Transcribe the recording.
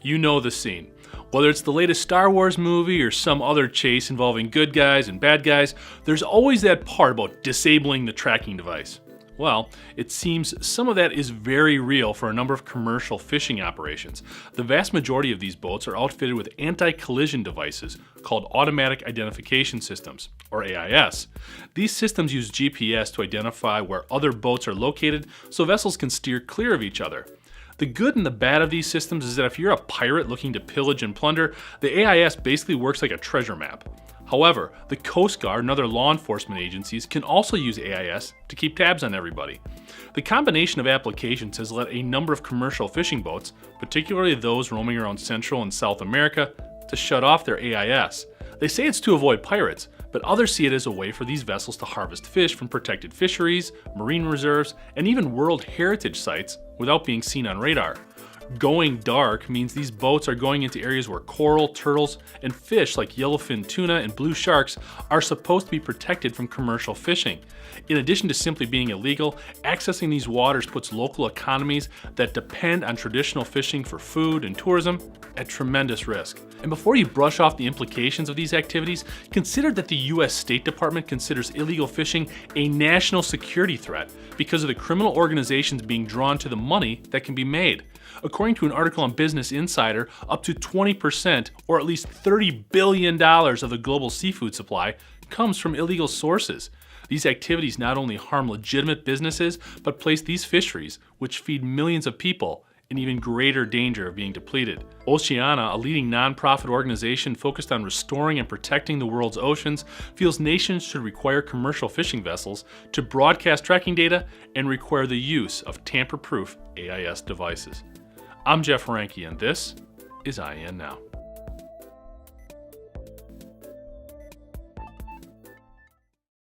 You know the scene. Whether it's the latest Star Wars movie or some other chase involving good guys and bad guys, there's always that part about disabling the tracking device. Well, it seems some of that is very real for a number of commercial fishing operations. The vast majority of these boats are outfitted with anti-collision devices called Automatic Identification Systems, or AIS. These systems use GPS to identify where other boats are located so vessels can steer clear of each other. The good and the bad of these systems is that if you're a pirate looking to pillage and plunder, the AIS basically works like a treasure map. However, the Coast Guard and other law enforcement agencies can also use AIS to keep tabs on everybody. The combination of applications has led a number of commercial fishing boats, particularly those roaming around Central and South America, to shut off their AIS. They say it's to avoid pirates, but others see it as a way for these vessels to harvest fish from protected fisheries, marine reserves, and even World Heritage sites without being seen on radar. Going dark means these boats are going into areas where coral, turtles, and fish like yellowfin tuna and blue sharks are supposed to be protected from commercial fishing. In addition to simply being illegal, accessing these waters puts local economies that depend on traditional fishing for food and tourism at tremendous risk. And before you brush off the implications of these activities, consider that the US State Department considers illegal fishing a national security threat because of the criminal organizations being drawn to the money that can be made. According to an article on Business Insider, up to 20%, or at least $30 billion of the global seafood supply, comes from illegal sources. These activities not only harm legitimate businesses, but place these fisheries, which feed millions of people, in even greater danger of being depleted. Oceana, a leading nonprofit organization focused on restoring and protecting the world's oceans, feels nations should require commercial fishing vessels to broadcast tracking data and require the use of tamper-proof AIS devices. I'm Jeff Ranke, and this is IEN Now.